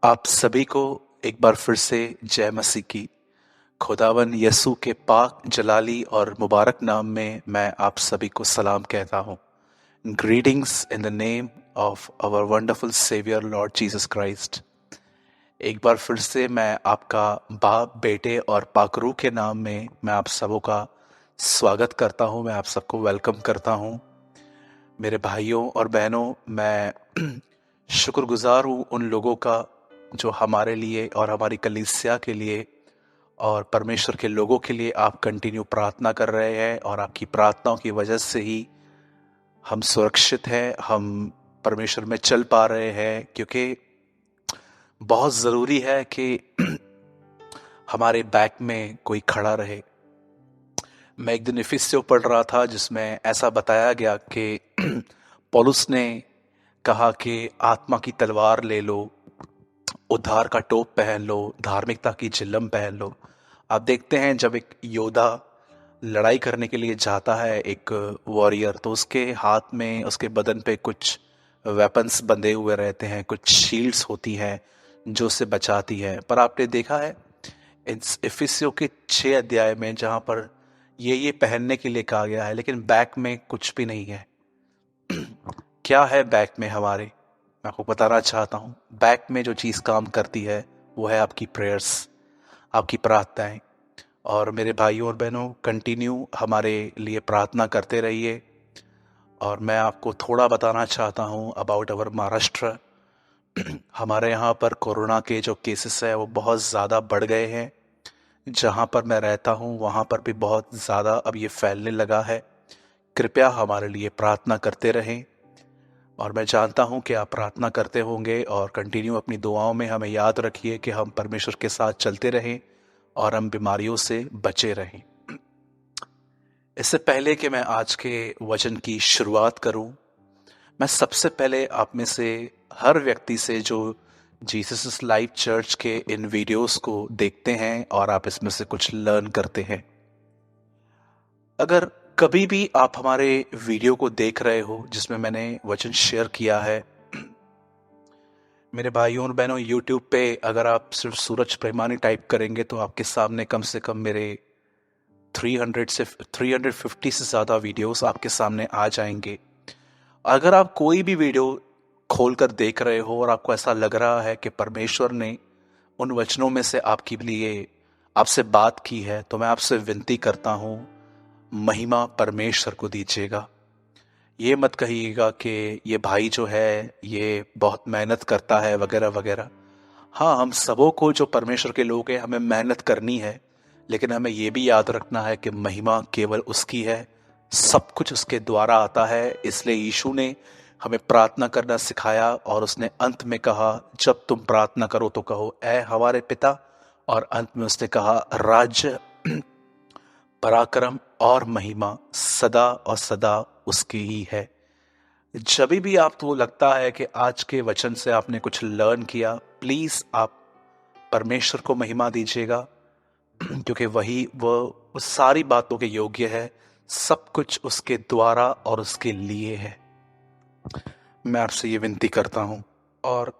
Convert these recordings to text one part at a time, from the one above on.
आप सभी को एक बार फिर से जय मसीह की। खुदावन यसु के पाक जलाली और मुबारक नाम में मैं आप सभी को सलाम कहता हूँ। Greetings in the name of our wonderful saviour Lord Jesus Christ. एक बार फिर से मैं आपका बाप, बेटे और पाकरू के नाम में मैं आप सबों का स्वागत करता हूँ। मैं आप सबको वेलकम करता हूँ। मेरे भाइयों और बहनों, मैं शुक्रगुजार हूँ उन लोगों का जो हमारे लिए और हमारी कलीसिया के लिए और परमेश्वर के लोगों के लिए आप कंटिन्यू प्रार्थना कर रहे हैं, और आपकी प्रार्थनाओं की वजह से ही हम सुरक्षित हैं, हम परमेश्वर में चल पा रहे हैं। क्योंकि बहुत ज़रूरी है कि हमारे बैक में कोई खड़ा रहे। मैं एक दिन इफिसियों पढ़ रहा था जिसमें ऐसा बताया गया कि पौलुस ने कहा कि आत्मा की तलवार ले लो, उद्धार का टोप पहन लो, धार्मिकता की चिल्लम पहन लो। आप देखते हैं जब एक योद्धा लड़ाई करने के लिए जाता है, एक वॉरियर, तो उसके हाथ में, उसके बदन पे कुछ वेपन्स बंधे हुए रहते हैं, कुछ शील्ड्स होती हैं जो उसे बचाती है। पर आपने देखा है इफिसियों के 6 अध्याय में जहां पर ये पहनने के लिए कहा गया है, लेकिन बैक में कुछ भी नहीं है। क्या है बैक में हमारे? मैं आपको बताना चाहता हूँ। बैक में जो चीज़ काम करती है वो है आपकी प्रेयर्स, आपकी प्रार्थनाएं। और मेरे भाइयों और बहनों, कंटिन्यू हमारे लिए प्रार्थना करते रहिए। और मैं आपको थोड़ा बताना चाहता हूँ अबाउट अवर महाराष्ट्र। हमारे यहाँ पर कोरोना के जो केसेस है वो बहुत ज़्यादा बढ़ गए हैं। जहाँ पर मैं रहता हूँ वहाँ पर भी बहुत ज़्यादा अब ये फैलने लगा है। कृपया हमारे लिए प्रार्थना करते रहें। और मैं जानता हूं कि आप प्रार्थना करते होंगे, और कंटिन्यू अपनी दुआओं में हमें याद रखिए कि हम परमेश्वर के साथ चलते रहें और हम बीमारियों से बचे रहें। इससे पहले कि मैं आज के वचन की शुरुआत करूं, मैं सबसे पहले आप में से हर व्यक्ति से जो जीसस लाइफ चर्च के इन वीडियोस को देखते हैं और आप इसमें से कुछ लर्न करते हैं, अगर कभी भी आप हमारे वीडियो को देख रहे हो जिसमें मैंने वचन शेयर किया है, मेरे भाइयों और बहनों, यूट्यूब पे अगर आप सिर्फ सूरज प्रेमानी टाइप करेंगे तो आपके सामने कम से कम मेरे 350 से ज़्यादा वीडियोस आपके सामने आ जाएंगे। अगर आप कोई भी वीडियो खोलकर देख रहे हो और आपको ऐसा लग रहा है कि परमेश्वर ने उन वचनों में से आपके लिए आपसे बात की है, तो मैं आपसे विनती करता हूँ, महिमा परमेश्वर को दीजिएगा। ये मत कहिएगा कि ये भाई जो है ये बहुत मेहनत करता है वगैरह वगैरह। हाँ, हम सबों को जो परमेश्वर के लोग हैं हमें मेहनत करनी है, लेकिन हमें ये भी याद रखना है कि महिमा केवल उसकी है, सब कुछ उसके द्वारा आता है। इसलिए यीशु ने हमें प्रार्थना करना सिखाया और उसने अंत में कहा, जब तुम प्रार्थना करो तो कहो, ऐ हमारे पिता। और अंत में उसने कहा, राज्य, पराक्रम और महिमा सदा और सदा उसकी ही है। जब भी आपको लगता है कि आज के वचन से आपने कुछ लर्न किया, प्लीज आप परमेश्वर को महिमा दीजिएगा, क्योंकि वही वो उस सारी बातों के योग्य है। सब कुछ उसके द्वारा और उसके लिए है। मैं आपसे ये विनती करता हूं। और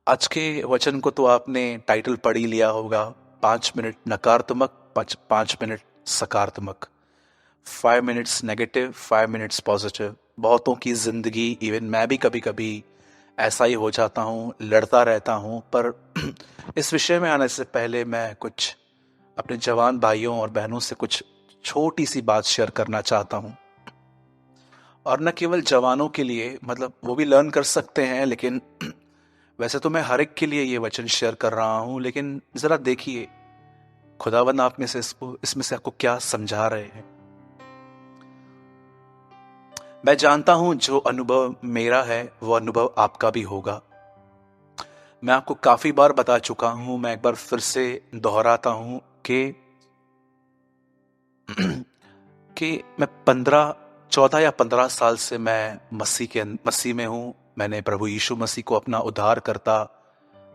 आज के वचन को तो आपने टाइटल पढ़ ही लिया होगा, 5 मिनट नकारात्मक, 5 मिनट सकारात्मक, 5 मिनट्स नेगेटिव, 5 मिनट्स पॉजिटिव। बहुतों की जिंदगी, इवन मैं भी कभी कभी ऐसा ही हो जाता हूँ, लड़ता रहता हूँ। पर इस विषय में आने से पहले मैं कुछ अपने जवान भाइयों और बहनों से कुछ छोटी सी बात शेयर करना चाहता हूँ। और न केवल जवानों के लिए, मतलब वो भी लर्न कर सकते हैं, लेकिन वैसे तो मैं हर एक के लिए ये वचन शेयर कर रहा हूँ। लेकिन जरा देखिए खुदावन आप में से इसमें से आपको क्या समझा रहे हैं। मैं जानता हूं जो अनुभव मेरा है वो अनुभव आपका भी होगा। मैं आपको काफी बार बता चुका हूं, मैं एक बार फिर से दोहराता हूं कि मैं 14 या 15 साल से मैं मसीह में हूं। मैंने प्रभु यीशु मसीह को अपना उद्धार करता,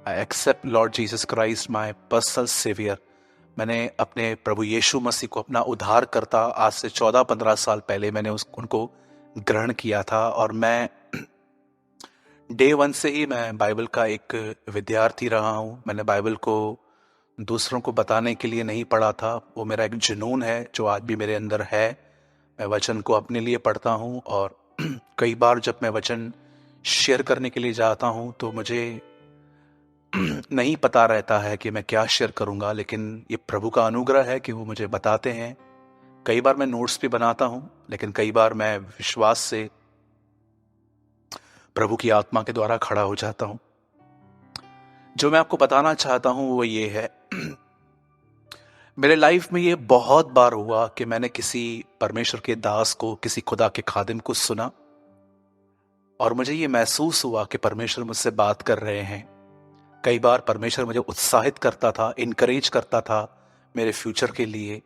I accept Lord Jesus Christ my personal saviour. मैंने अपने प्रभु यीशु मसीह को अपना उद्धार करता आज से 14-15 साल पहले मैंने उनको ग्रहण किया था। और मैं डे वन से ही मैं बाइबल का एक विद्यार्थी रहा हूँ। मैंने बाइबल को दूसरों को बताने के लिए नहीं पढ़ा था, वो मेरा एक जुनून है जो आज भी मेरे अंदर है। मैं वचन को अपने लिए पढ़ता हूँ और कई बार जब मैं वचन शेयर करने के लिए जाता हूँ तो मुझे नहीं पता रहता है कि मैं क्या शेयर करूँगा, लेकिन ये प्रभु का अनुग्रह है कि वो मुझे बताते हैं। कई बार मैं नोट्स भी बनाता हूँ, लेकिन कई बार मैं विश्वास से प्रभु की आत्मा के द्वारा खड़ा हो जाता हूँ। जो मैं आपको बताना चाहता हूँ वो ये है, मेरे लाइफ में ये बहुत बार हुआ कि मैंने किसी परमेश्वर के दास को, किसी खुदा के खादिम को सुना और मुझे ये महसूस हुआ कि परमेश्वर मुझसे बात कर रहे हैं। कई बार परमेश्वर मुझे उत्साहित करता था, इनकरेज करता था मेरे फ्यूचर के लिए।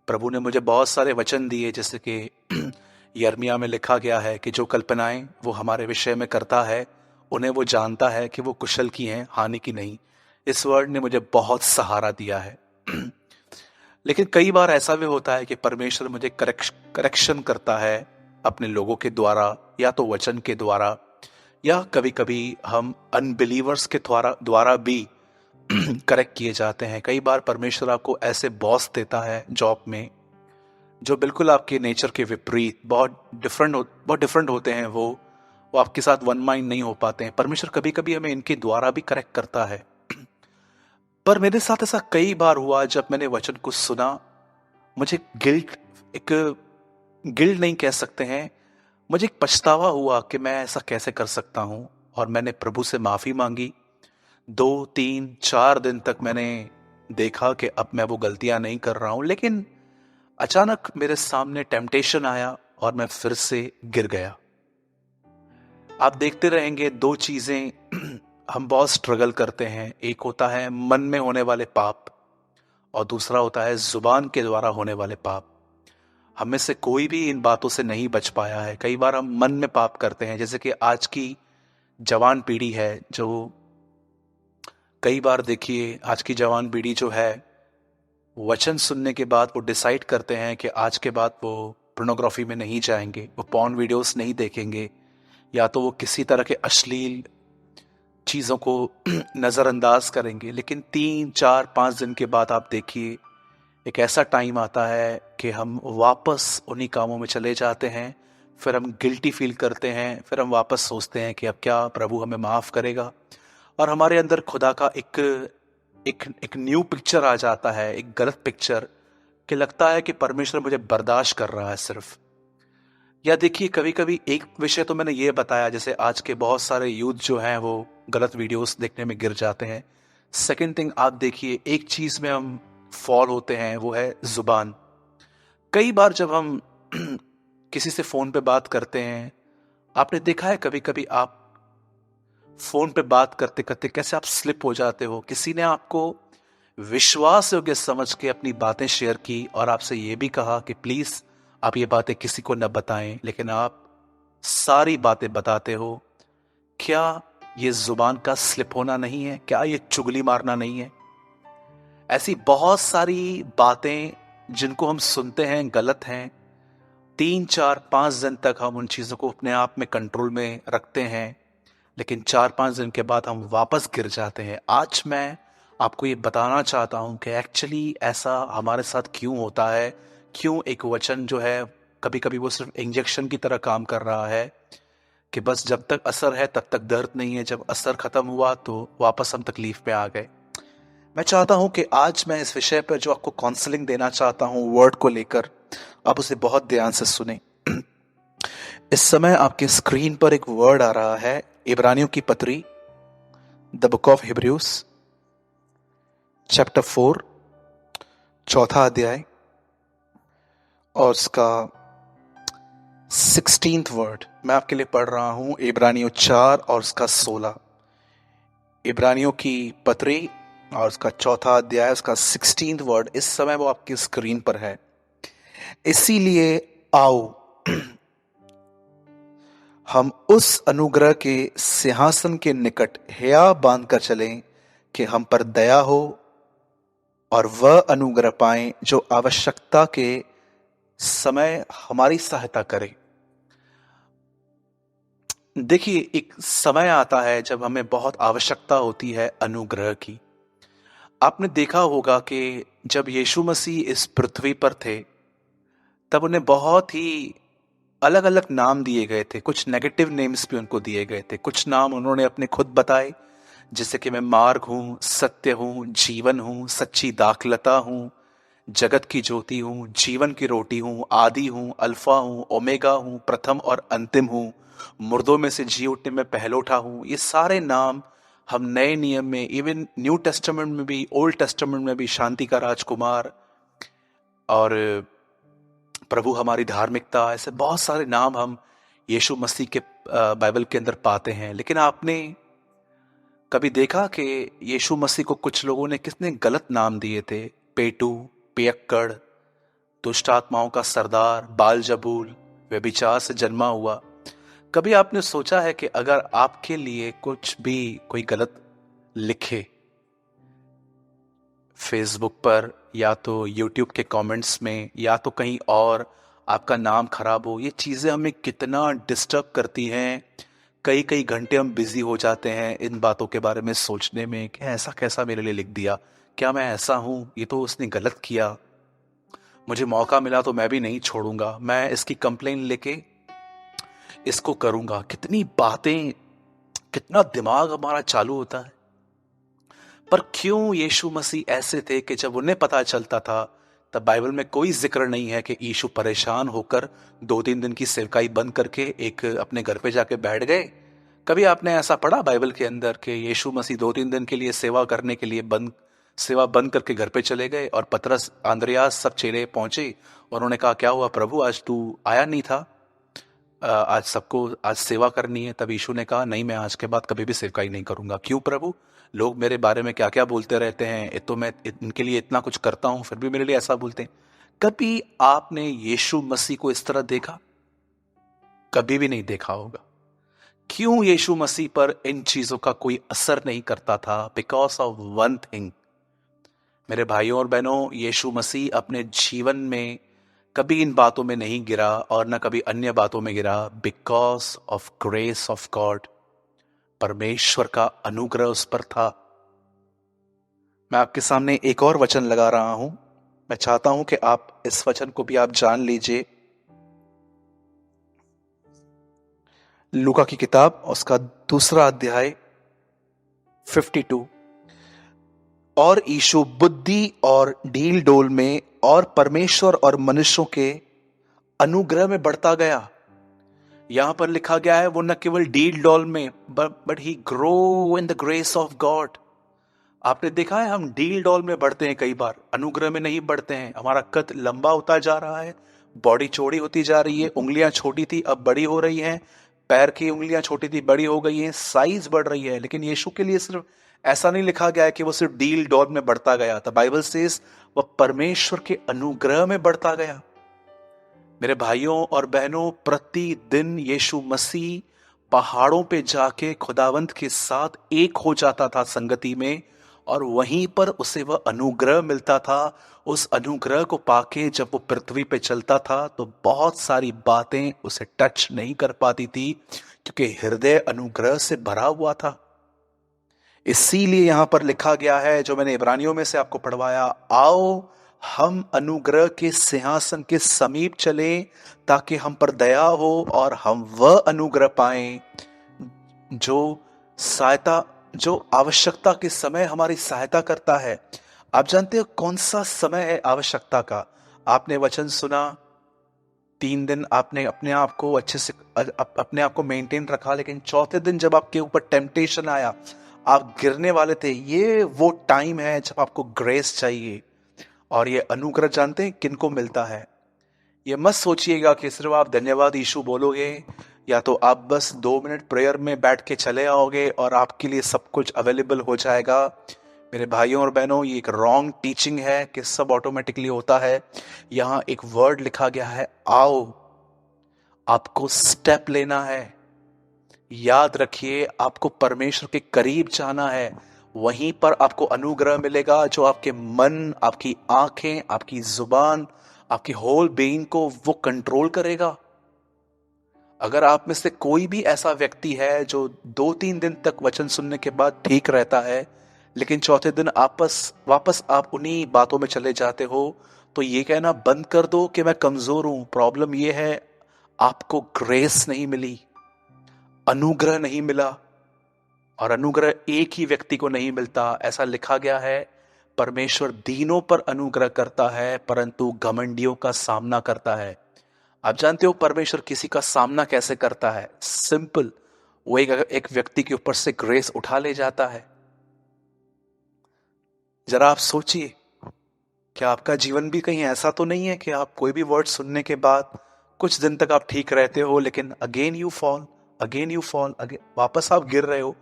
प्रभु ने मुझे बहुत सारे वचन दिए, जैसे कि यिर्मयाह में लिखा गया है कि जो कल्पनाएं वो हमारे विषय में करता है उन्हें वो जानता है कि वो कुशल की हैं, हानि की नहीं। इस वर्ड ने मुझे बहुत सहारा दिया है। लेकिन कई बार ऐसा भी होता है कि परमेश्वर मुझे करेक्शन करता है अपने लोगों के द्वारा, या तो वचन के द्वारा, या कभी कभी हम अनबिलीवर्स के द्वारा भी करेक्ट किए जाते हैं। कई बार परमेश्वर आपको ऐसे बॉस देता है जॉब में जो बिल्कुल आपके नेचर के विपरीत, बहुत डिफरेंट होते हैं। वो आपके साथ वन माइंड नहीं हो पाते हैं। परमेश्वर कभी कभी हमें इनके द्वारा भी करेक्ट करता है। पर मेरे साथ ऐसा कई बार हुआ, जब मैंने वचन को सुना मुझे एक गिल्ट नहीं कह सकते हैं, मुझे एक पछतावा हुआ कि मैं ऐसा कैसे कर सकता हूं। और मैंने प्रभु से माफी मांगी। 2 3 4 दिन तक मैंने देखा कि अब मैं वो गलतियां नहीं कर रहा हूं, लेकिन अचानक मेरे सामने टेम्पटेशन आया और मैं फिर से गिर गया। आप देखते रहेंगे, दो चीजें हम बहुत स्ट्रगल करते हैं। एक होता है मन में होने वाले पाप और दूसरा होता है जुबान के द्वारा होने वाले पाप। हम में से कोई भी इन बातों से नहीं बच पाया है। कई बार हम मन में पाप करते हैं, जैसे कि आज की जवान पीढ़ी है जो, कई बार देखिए आज की जवान पीढ़ी जो है, वचन सुनने के बाद वो डिसाइड करते हैं कि आज के बाद वो पोर्नोग्राफी में नहीं जाएंगे, वो पॉर्न वीडियोस नहीं देखेंगे, या तो वो किसी तरह के अश्लील चीज़ों को नज़रअंदाज करेंगे। लेकिन 3 4 5 दिन के बाद आप देखिए, एक ऐसा टाइम आता है कि हम वापस उन्हीं कामों में चले जाते हैं। फिर हम गिल्टी फील करते हैं, फिर हम वापस सोचते हैं कि अब क्या प्रभु हमें माफ़ करेगा। और हमारे अंदर खुदा का एक एक एक न्यू पिक्चर आ जाता है, एक गलत पिक्चर, कि लगता है कि परमेश्वर मुझे बर्दाश्त कर रहा है सिर्फ। या देखिए, कभी कभी एक विषय तो मैंने ये बताया, जैसे आज के बहुत सारे यूथ जो हैं वो गलत वीडियोस देखने में गिर जाते हैं। सेकंड थिंग, आप देखिए, एक चीज में हम फॉल होते हैं, वो है जुबान। कई बार जब हम किसी से फोन पे बात करते हैं, आपने देखा है कभी कभी आप फोन पे बात करते करते कैसे आप स्लिप हो जाते हो। किसी ने आपको विश्वास योग्य समझ के अपनी बातें शेयर की और आपसे ये भी कहा कि प्लीज आप ये बातें किसी को न बताएं, लेकिन आप सारी बातें बताते हो। क्या ये जुबान का स्लिप होना नहीं है? क्या ये चुगली मारना नहीं है? ऐसी बहुत सारी बातें जिनको हम सुनते हैं गलत हैं। 3 4 5 दिन तक हम उन चीजों को अपने आप में कंट्रोल में रखते हैं, लेकिन 4 5 दिन के बाद हम वापस गिर जाते हैं। आज मैं आपको ये बताना चाहता हूं कि एक्चुअली ऐसा हमारे साथ क्यों होता है। क्यों एक वचन जो है, कभी कभी वो सिर्फ इंजेक्शन की तरह काम कर रहा है कि बस जब तक असर है तब तक दर्द नहीं है, जब असर खत्म हुआ तो वापस हम तकलीफ में आ गए। मैं चाहता हूं कि आज मैं इस विषय पर जो आपको काउंसलिंग देना चाहता हूं वर्ड को लेकर, आप उसे बहुत ध्यान से सुने। इस समय आपके स्क्रीन पर एक वर्ड आ रहा है, इब्रानियों की पत्री, the book of Hebrews chapter 4, चौथा अध्याय और उसका 16th वर्ड मैं आपके लिए पढ़ रहा हूं। इब्रानियों 4 और उसका 16। इब्रानियों की पत्री और उसका चौथा अध्याय, उसका 16th वर्ड इस समय वो आपकी स्क्रीन पर है। इसीलिए आओ हम उस अनुग्रह के सिंहासन के निकट हिया बांधकर चलें कि हम पर दया हो और वह अनुग्रह पाएं जो आवश्यकता के समय हमारी सहायता करे। देखिए, एक समय आता है जब हमें बहुत आवश्यकता होती है अनुग्रह की। आपने देखा होगा कि जब यीशु मसीह इस पृथ्वी पर थे, तब उन्हें बहुत ही अलग-अलग नाम दिए गए थे। कुछ नेगेटिव नेम्स भी उनको दिए गए थे। कुछ नाम उन्होंने अपने खुद बताए, जैसे कि मैं मार्ग हूँ, सत्य हूँ, जीवन हूँ, सच्ची दाखलता हूँ, जगत की ज्योति हूँ, जीवन की रोटी हूँ, आदि हूँ, अल्फा हूँ, ओमेगा हूँ, प्रथम और अंतिम हूँ, मुर्दों में से जी उठने में पहलोठा हूँ। ये सारे नाम हम नए नियम में, इवन न्यू टेस्टामेंट में भी, ओल्ड टेस्टामेंट में भी, शांति का राजकुमार और प्रभु हमारी धार्मिकता, ऐसे बहुत सारे नाम हम यीशु मसीह के बाइबल के अंदर पाते हैं। लेकिन आपने कभी देखा कि यीशु मसीह को कुछ लोगों ने कितने गलत नाम दिए थे? पेटू, पियक्कड़, दुष्ट आत्माओं का सरदार, बालजबूल, व्यभिचार से जन्मा हुआ। कभी आपने सोचा है कि अगर आपके लिए कुछ भी कोई गलत लिखे फेसबुक पर या तो यूट्यूब के कमेंट्स में या तो कहीं और, आपका नाम खराब हो, ये चीज़ें हमें कितना डिस्टर्ब करती हैं। कई कई घंटे हम बिजी हो जाते हैं इन बातों के बारे में सोचने में कि ऐसा कैसा मेरे लिए लिख दिया, क्या मैं ऐसा हूँ, ये तो उसने गलत किया, मुझे मौका मिला तो मैं भी नहीं छोड़ूंगा, मैं इसकी कंप्लेन लेके इसको करूंगा। कितनी बातें, कितना दिमाग हमारा चालू होता है। पर क्यों यीशु मसीह ऐसे थे कि जब उन्हें पता चलता था, तब बाइबल में कोई जिक्र नहीं है कि यीशु परेशान होकर 2-3 दिन की सेवकाई बंद करके एक अपने घर पे जाके बैठ गए। कभी आपने ऐसा पढ़ा बाइबल के अंदर कि यीशु मसीह 2-3 दिन के लिए सेवा करने के लिए सेवा बंद करके घर पे चले गए और पतरस, आंद्रियास सब चेले पहुंचे और उन्होंने कहा, क्या हुआ प्रभु, आज तू आया नहीं था? आज सबको आज सेवा करनी है। तब यीशु ने कहा, नहीं, मैं आज के बाद कभी भी सेवकाई नहीं करूंगा। क्यों प्रभु? लोग मेरे बारे में क्या क्या बोलते रहते हैं, ये तो मैं इनके लिए इतना कुछ करता हूं, फिर भी मेरे लिए ऐसा बोलते हैं। कभी आपने यीशु मसीह को इस तरह देखा? कभी भी नहीं देखा होगा। क्यों यीशु मसीह पर इन चीजों का कोई असर नहीं करता था? Because of one thing. मेरे भाइयों और बहनों, यीशु मसीह अपने जीवन में कभी इन बातों में नहीं गिरा और न कभी अन्य बातों में गिरा। Because of grace of God, परमेश्वर का अनुग्रह उस पर था। मैं आपके सामने एक और वचन लगा रहा हूं। मैं चाहता हूं कि आप इस वचन को भी आप जान लीजिए। लूका की किताब, उसका 2 अध्याय 52। और यीशु बुद्धि और ढील डोल में और परमेश्वर और मनुष्यों के अनुग्रह में बढ़ता गया। यहां पर लिखा गया है, वो न केवल डील डॉल में, but he grow in the grace of God. आपने देखा है, हम डील डॉल में बढ़ते हैं, कई बार अनुग्रह में नहीं बढ़ते हैं। हमारा कद लंबा होता जा रहा है, बॉडी चौड़ी होती जा रही है, उंगलियां छोटी थी अब बड़ी हो रही हैं, पैर की उंगलियां छोटी थी बड़ी हो गई हैं, साइज बढ़ रही है। लेकिन यीशु के लिए सिर्फ ऐसा नहीं लिखा गया है कि वो सिर्फ डील डॉल में बढ़ता गया था। बाइबल सेज वह परमेश्वर के अनुग्रह में बढ़ता गया। मेरे भाइयों और बहनों, प्रतिदिन यीशु मसीह पहाड़ों पे जाके खुदावंत के साथ एक हो जाता था संगति में, और वहीं पर उसे वह अनुग्रह मिलता था। उस अनुग्रह को पाके जब वो पृथ्वी पे चलता था तो बहुत सारी बातें उसे टच नहीं कर पाती थी, क्योंकि हृदय अनुग्रह से भरा हुआ था। इसीलिए यहां पर लिखा गया है, जो मैंने इब्रानियों में से आपको पढ़वाया, आओ हम अनुग्रह के सिंहासन के समीप चले ताकि हम पर दया हो और हम वह अनुग्रह पाएं जो सहायता, जो आवश्यकता के समय हमारी सहायता करता है। आप जानते हो कौन सा समय है आवश्यकता का? आपने वचन सुना, 3 दिन आपने अपने आप को अच्छे से अपने आप को मेंटेन रखा, लेकिन चौथे दिन जब आपके ऊपर टेम्पटेशन आया, आप गिरने वाले थे, ये वो टाइम है जब आपको ग्रेस चाहिए। और ये अनुग्रह जानते हैं किनको मिलता है? ये मत सोचिएगा कि सिर्फ आप धन्यवाद यीशु बोलोगे या तो आप बस 2 मिनट प्रेयर में बैठ के चले आओगे और आपके लिए सब कुछ अवेलेबल हो जाएगा। मेरे भाइयों और बहनों, ये एक रॉन्ग टीचिंग है कि सब ऑटोमेटिकली होता है। यहां एक वर्ड लिखा गया है, आओ। आपको स्टेप लेना है। याद रखिए, आपको परमेश्वर के करीब जाना है, वहीं पर आपको अनुग्रह मिलेगा जो आपके मन, आपकी आंखें, आपकी जुबान, आपकी होल बीइंग को वो कंट्रोल करेगा। अगर आप में से कोई भी ऐसा व्यक्ति है जो 2-3 दिन तक वचन सुनने के बाद ठीक रहता है, लेकिन चौथे दिन वापस आप उन्हीं बातों में चले जाते हो, तो ये कहना बंद कर दो कि मैं कमजोर हूं। प्रॉब्लम ये है, आपको ग्रेस नहीं मिली, अनुग्रह नहीं मिला। और अनुग्रह एक ही व्यक्ति को नहीं मिलता। ऐसा लिखा गया है, परमेश्वर दीनों पर अनुग्रह करता है परंतु घमंडियों का सामना करता है। आप जानते हो परमेश्वर किसी का सामना कैसे करता है? सिंपल, वो एक व्यक्ति के ऊपर से ग्रेस उठा ले जाता है। जरा आप सोचिए, क्या आपका जीवन भी कहीं ऐसा तो नहीं है कि आप कोई भी वर्ड सुनने के बाद कुछ दिन तक आप ठीक रहते हो, लेकिन अगेन यू फॉल, अगेन वापस आप गिर रहे हो।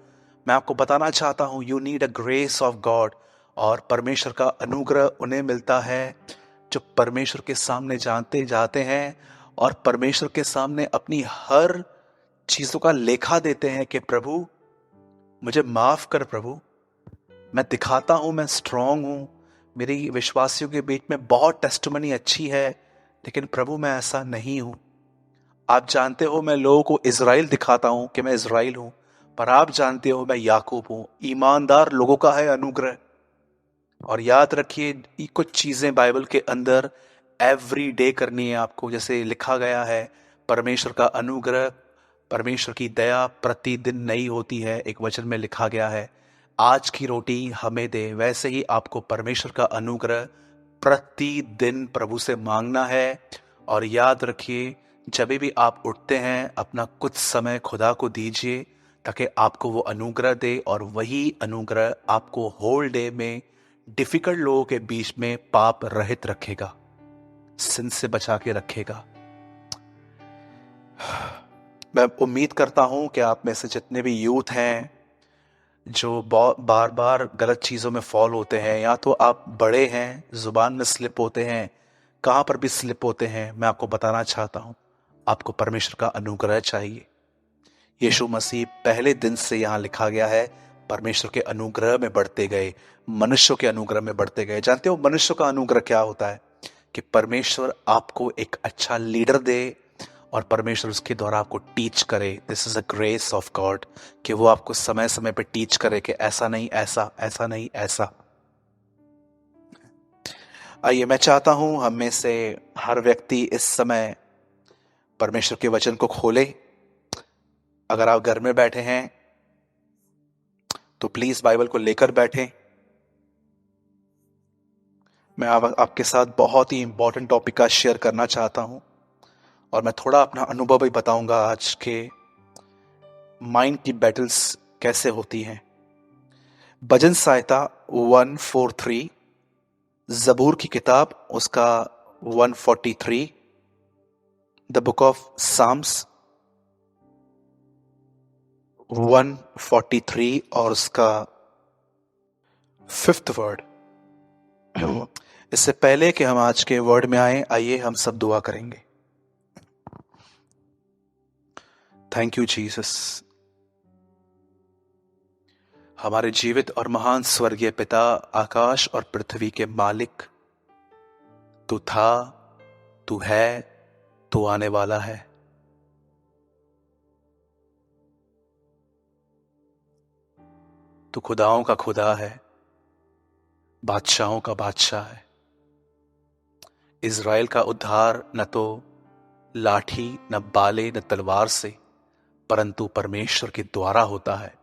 मैं आपको बताना चाहता हूं, you need a grace of God. और परमेश्वर का अनुग्रह उन्हें मिलता है जो परमेश्वर के सामने जानते जाते हैं और परमेश्वर के सामने अपनी हर चीजों का लेखा देते हैं कि प्रभु मुझे माफ कर, प्रभु मैं दिखाता हूं मैं स्ट्रांग हूं, मेरी विश्वासियों के बीच में बहुत टेस्टिमनी अच्छी है, लेकिन प्रभु मैं ऐसा नहीं हूं। आप जानते हो मैं लोगों को इज़राइल दिखाता हूं कि मैं इज़राइल हूं, पर आप जानते हो मैं याकूब हूं। ईमानदार लोगों का है अनुग्रह। और याद रखिए, ये कुछ चीजें बाइबल के अंदर एवरी डे करनी है आपको। जैसे लिखा गया है, परमेश्वर का अनुग्रह, परमेश्वर की दया प्रतिदिन नई होती है। एक वचन में लिखा गया है, आज की रोटी हमें दे। वैसे ही आपको परमेश्वर का अनुग्रह प्रतिदिन प्रभु से मांगना है। और याद रखिए, जब भी आप उठते हैं अपना कुछ समय खुदा को दीजिए ताकि आपको वो अनुग्रह दे, और वही अनुग्रह आपको होल डे में डिफिकल्ट लोगों के बीच में पाप रहित रखेगा, सिन से बचा के रखेगा। मैं उम्मीद करता हूं कि आप में से जितने भी यूथ हैं जो बार बार गलत चीजों में फॉल होते हैं, या तो आप बड़े हैं जुबान में स्लिप होते हैं, कहां पर भी स्लिप होते हैं, मैं आपको बताना चाहता हूं, आपको परमेश्वर का अनुग्रह चाहिए। यीशु मसीह पहले दिन से यहां लिखा गया है परमेश्वर के अनुग्रह में बढ़ते गए, मनुष्यों के अनुग्रह में बढ़ते गए। जानते हो मनुष्य का अनुग्रह क्या होता है? कि परमेश्वर आपको एक अच्छा लीडर दे और परमेश्वर उसके द्वारा आपको टीच करे। This is a grace of God, कि वो आपको समय समय पे टीच करे कि ऐसा नहीं ऐसा, ऐसा नहीं ऐसा। आइए, मैं चाहता हूं हम में से हर व्यक्ति इस समय परमेश्वर के वचन को खोले। अगर आप घर में बैठे हैं तो प्लीज बाइबल को लेकर बैठें। मैं आपके साथ बहुत ही इंपॉर्टेंट टॉपिक का शेयर करना चाहता हूं, और मैं थोड़ा अपना अनुभव भी बताऊंगा आज के माइंड की बैटल्स कैसे होती हैं। भजन संहिता 143, जबूर की किताब उसका 143, द बुक ऑफ साम्स 143 और उसका 5th वर्ड। इससे पहले कि हम आज के वर्ड में आए, आइए हम सब दुआ करेंगे। Thank you Jesus. हमारे जीवित और महान स्वर्गीय पिता, आकाश और पृथ्वी के मालिक, तू था, तू है, तू आने वाला है। तू खुदाओं का खुदा है, बादशाहों का बादशाह है। इज़राइल का उद्धार न तो लाठी, न बाले, न तलवार से, परंतु परमेश्वर के द्वारा होता है।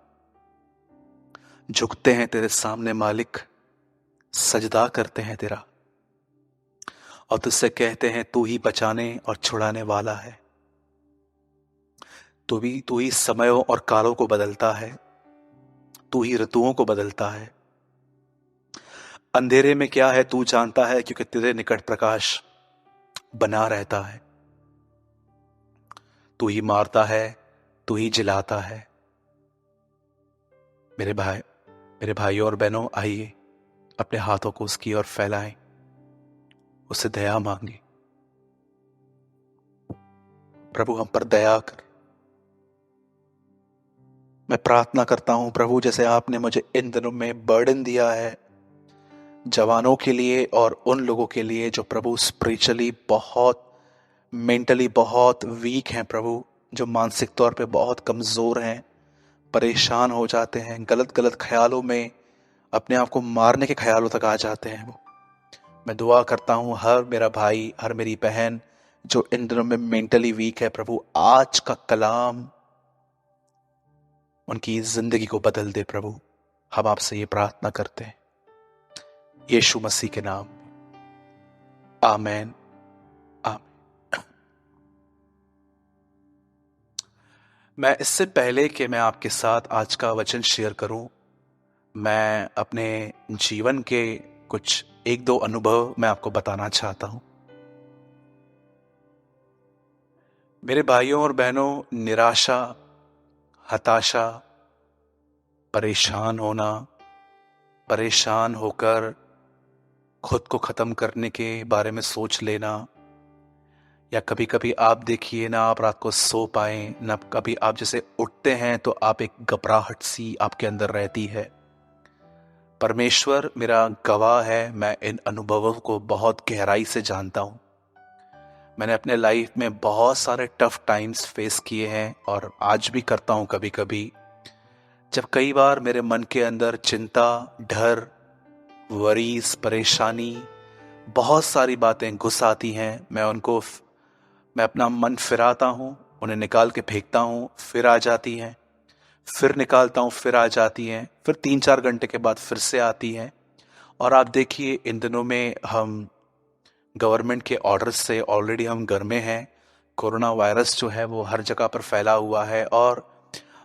झुकते हैं तेरे सामने मालिक, सजदा करते हैं तेरा, और तुझसे कहते हैं तू ही बचाने और छुड़ाने वाला है। तू ही समयों और कालों को बदलता है, तू ही ऋतुओं को बदलता है। अंधेरे में क्या है तू जानता है, क्योंकि तेरे निकट प्रकाश बना रहता है। तू ही मारता है, तू ही जिलाता है। मेरे भाई और बहनों, आइए अपने हाथों को उसकी ओर फैलाएं, उससे दया मांगे। प्रभु हम पर दया कर। मैं प्रार्थना करता हूं प्रभु, जैसे आपने मुझे इन दिनों में बर्डन दिया है जवानों के लिए और उन लोगों के लिए जो प्रभु स्पिरिचुअली बहुत, मेंटली बहुत वीक हैं प्रभु, जो मानसिक तौर पे बहुत कमज़ोर हैं, परेशान हो जाते हैं, गलत गलत ख्यालों में अपने आप को मारने के ख्यालों तक आ जाते हैं। वो मैं दुआ करता हूँ हर मेरा भाई, हर मेरी बहन जो इन दिनों में मेंटली वीक है, प्रभु आज का कलाम उनकी जिंदगी को बदल दे। प्रभु हम आपसे ये प्रार्थना करते हैं यीशु मसीह के नाम, आमेन, आमेन। मैं इससे पहले कि मैं आपके साथ आज का वचन शेयर करूं, मैं अपने जीवन के कुछ एक दो अनुभव मैं आपको बताना चाहता हूं। मेरे भाइयों और बहनों, निराशा, हताशा, परेशान होना, परेशान होकर खुद को खत्म करने के बारे में सोच लेना, या कभी कभी आप देखिए ना, आप रात को सो पाए ना, कभी आप जैसे उठते हैं तो आप एक घबराहट सी आपके अंदर रहती है। परमेश्वर मेरा गवाह है, मैं इन अनुभवों को बहुत गहराई से जानता हूं। मैंने अपने लाइफ में बहुत सारे टफ टाइम्स फेस किए हैं और आज भी करता हूं। कभी कभी जब कई बार मेरे मन के अंदर चिंता, डर, वरीज, परेशानी, बहुत सारी बातें घुस आती हैं, मैं अपना मन फिराता हूं, उन्हें निकाल के फेंकता हूं, फिर आ जाती हैं, फिर निकालता हूं, फिर आ जाती हैं, फिर 3-4 घंटे के बाद फिर से आती हैं। और आप देखिए इन दिनों में हम गवर्नमेंट के ऑर्डर से ऑलरेडी हम घर में हैं। कोरोना वायरस जो है वो हर जगह पर फैला हुआ है, और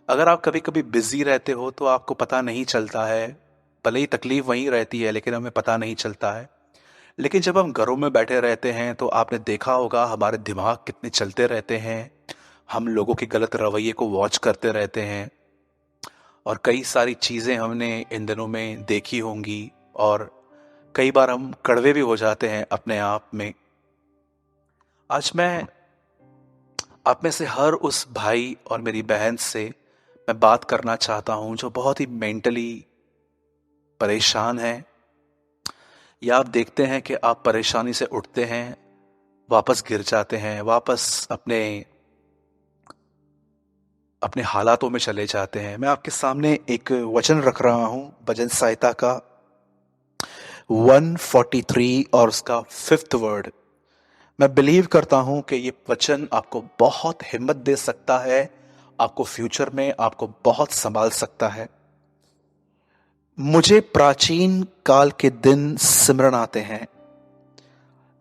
अगर आप कभी कभी बिजी रहते हो तो आपको पता नहीं चलता है, भले ही तकलीफ वहीं रहती है लेकिन हमें पता नहीं चलता है। लेकिन जब हम घरों में बैठे रहते हैं तो आपने देखा होगा हमारे दिमाग कितने चलते रहते हैं, हम लोगों के गलत रवैये को वॉच करते रहते हैं, और कई सारी चीज़ें हमने इन दिनों में देखी होंगी, और कई बार हम कड़वे भी हो जाते हैं अपने आप में। आज मैं आप में से हर उस भाई और मेरी बहन से मैं बात करना चाहता हूं जो बहुत ही मेंटली परेशान है, या आप देखते हैं कि आप परेशानी से उठते हैं, वापस गिर जाते हैं, वापस अपने अपने हालातों में चले जाते हैं। मैं आपके सामने एक वचन रख रहा हूं, भजन संहिता का 143 और उसका 5th वर्ड। मैं बिलीव करता हूं कि ये वचन आपको बहुत हिम्मत दे सकता है, आपको फ्यूचर में आपको बहुत संभाल सकता है। मुझे प्राचीन काल के दिन सिमरन आते हैं,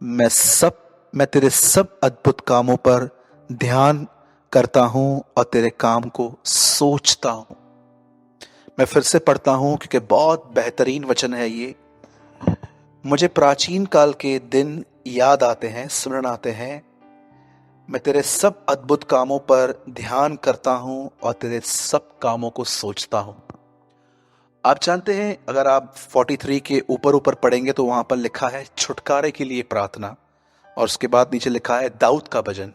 मैं तेरे सब अद्भुत कामों पर ध्यान करता हूं और तेरे काम को सोचता हूं। मैं फिर से पढ़ता हूं क्योंकि बहुत बेहतरीन वचन है ये। मुझे प्राचीन काल के दिन याद आते हैं, स्मरण आते हैं। मैं तेरे सब अद्भुत कामों पर ध्यान करता हूं और तेरे सब कामों को सोचता हूं। आप जानते हैं, अगर आप 43 के ऊपर ऊपर पढ़ेंगे तो वहां पर लिखा है छुटकारे के लिए प्रार्थना, और उसके बाद नीचे लिखा है दाऊद का भजन।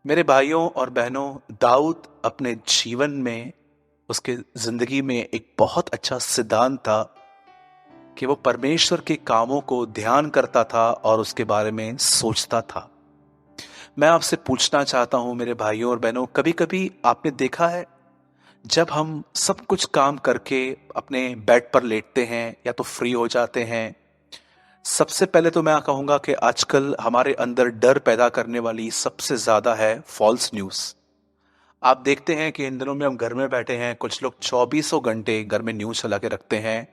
मेरे भाइयों और बहनों, दाऊद अपने जीवन में, उसके जिंदगी में एक बहुत अच्छा सिद्धांत था कि वो परमेश्वर के कामों को ध्यान करता था और उसके बारे में सोचता था। मैं आपसे पूछना चाहता हूं मेरे भाइयों और बहनों, कभी कभी आपने देखा है जब हम सब कुछ काम करके अपने बेड पर लेटते हैं या तो फ्री हो जाते हैं, सबसे पहले तो मैं कहूंगा कि आजकल हमारे अंदर डर पैदा करने वाली सबसे ज्यादा है फॉल्स न्यूज। आप देखते हैं कि इन दिनों में हम घर में बैठे हैं, कुछ लोग 24 घंटे घर में न्यूज चला के रखते हैं।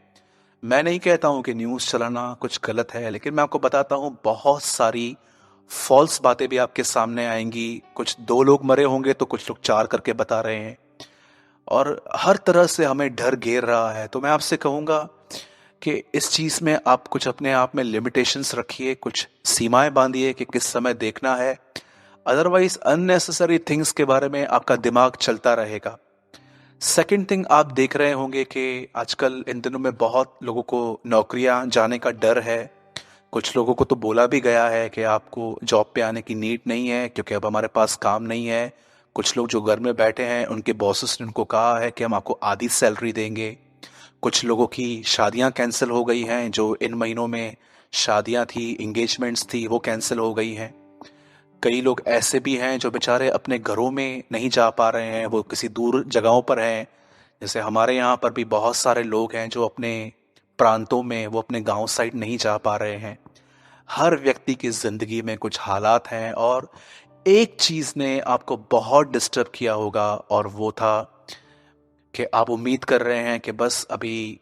मैं नहीं कहता हूं कि न्यूज चलाना कुछ गलत है, लेकिन मैं आपको बताता हूं बहुत सारी फॉल्स बातें भी आपके सामने आएंगी। कुछ 2 लोग मरे होंगे तो कुछ लोग 4 करके बता रहे हैं, और हर तरह से हमें डर घेर रहा है। तो मैं आपसे कहूंगा कि इस चीज में आप कुछ अपने आप में लिमिटेशंस रखिए, कुछ सीमाएं बांधिए कि किस समय देखना है, अदरवाइज अननेसेसरी थिंग्स के बारे में आपका दिमाग चलता रहेगा। सेकंड थिंग, आप देख रहे होंगे कि आजकल इन दिनों में बहुत लोगों को नौकरियां जाने का डर है। कुछ लोगों को तो बोला भी गया है कि आपको जॉब पे आने की नीड नहीं है क्योंकि अब हमारे पास काम नहीं है। कुछ लोग जो घर में बैठे हैं उनके बॉसेस ने उनको कहा है कि हम आपको आधी सैलरी देंगे। कुछ लोगों की शादियां कैंसिल हो गई हैं, जो इन महीनों में शादियां थी, एंगेजमेंट्स थी, वो कैंसिल हो गई हैं। कई लोग ऐसे भी हैं जो बेचारे अपने घरों में नहीं जा पा रहे हैं, वो किसी दूर जगहों पर हैं। जैसे हमारे यहाँ पर भी बहुत सारे लोग हैं जो अपने प्रांतों में, वो अपने गांव साइड नहीं जा पा रहे हैं। हर व्यक्ति की ज़िंदगी में कुछ हालात हैं, और एक चीज़ ने आपको बहुत डिस्टर्ब किया होगा, और वो था कि आप उम्मीद कर रहे हैं कि बस अभी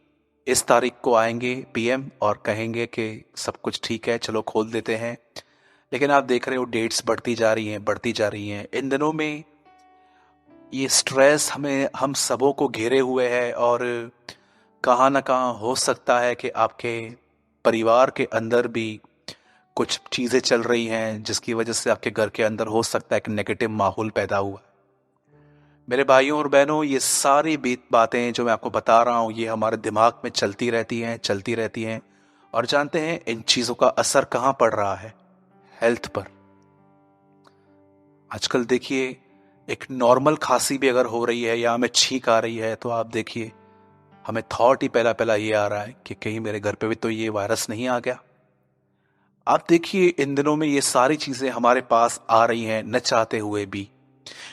इस तारीख को आएंगे पीएम और कहेंगे कि सब कुछ ठीक है, चलो खोल देते हैं। लेकिन आप देख रहे हो डेट्स बढ़ती जा रही हैं, बढ़ती जा रही हैं। इन दिनों में ये स्ट्रेस हमें, हम सबों को घेरे हुए है, और कहाँ ना कहाँ हो सकता है कि आपके परिवार के अंदर भी कुछ चीज़ें चल रही हैं जिसकी वजह से आपके घर के अंदर हो सकता है कि नेगेटिव माहौल पैदा हुआ। मेरे भाइयों और बहनों, ये सारी बातें जो मैं आपको बता रहा हूँ, ये हमारे दिमाग में चलती रहती हैं, चलती रहती हैं। और जानते हैं इन चीज़ों का असर कहाँ पड़ रहा है? हेल्थ पर। आजकल देखिए, एक नॉर्मल खांसी भी अगर हो रही है या हमें छींक आ रही है, तो आप देखिए हमें थॉट ही पहला पहला ये आ रहा है कि कहीं मेरे घर पे भी तो ये वायरस नहीं आ गया। आप देखिए इन दिनों में ये सारी चीजें हमारे पास आ रही हैं न चाहते हुए भी।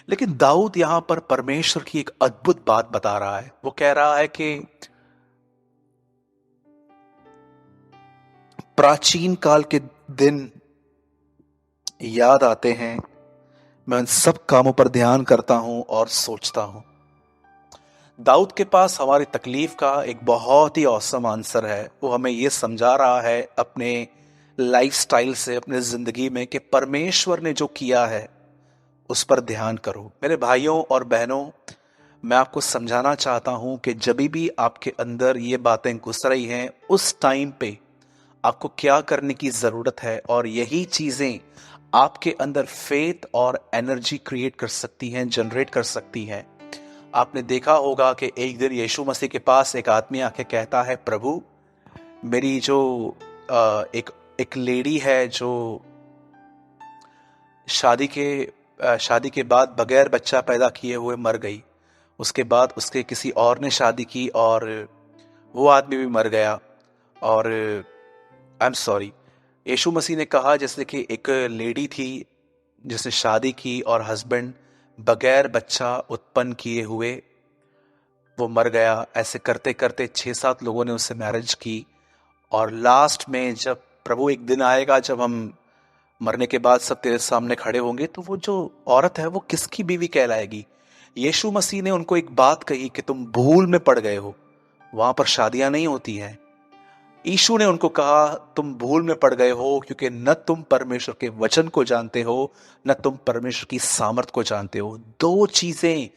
लेकिन दाऊद यहां पर परमेश्वर की एक अद्भुत बात बता रहा है। वो कह रहा है कि प्राचीन काल के दिन याद आते हैं, मैं उन सब कामों पर ध्यान करता हूं और सोचता हूं। दाऊद के पास हमारी तकलीफ का एक बहुत ही औसम आंसर है। वो हमें ये समझा रहा है अपने लाइफस्टाइल से, अपने जिंदगी में, कि परमेश्वर ने जो किया है उस पर ध्यान करो। मेरे भाइयों और बहनों, मैं आपको समझाना चाहता हूं कि जब भी आपके अंदर ये बातें घुस रही हैं, उस टाइम पे आपको क्या करने की जरूरत है, और यही चीजें आपके अंदर फेथ और एनर्जी क्रिएट कर सकती हैं, जनरेट कर सकती हैं। आपने देखा होगा कि एक दिन यीशु मसीह के पास एक आदमी आके कहता है, प्रभु मेरी जो एक एक लेडी है जो शादी के बाद बगैर बच्चा पैदा किए हुए मर गई। उसके बाद उसके किसी और ने शादी की और वो आदमी भी मर गया। और आई एम सॉरी, यीशु मसीह ने कहा जैसे कि एक लेडी थी जिसने शादी की और हस्बैंड बगैर बच्चा उत्पन्न किए हुए वो मर गया। ऐसे करते करते 6-7 लोगों ने उससे मैरिज की, और लास्ट में जब प्रभु एक दिन आएगा जब हम मरने के बाद सब तेरे सामने खड़े होंगे, तो वो जो औरत है वो किसकी बीवी कहलाएगी? यीशु मसीह ने उनको एक बात कही कि तुम भूल में पड़ गए हो, वहां पर शादियां नहीं होती हैं। यीशु ने उनको कहा तुम भूल में पड़ गए हो, क्योंकि न तुम परमेश्वर के वचन को जानते हो, न तुम परमेश्वर की सामर्थ को जानते हो। दो चीजें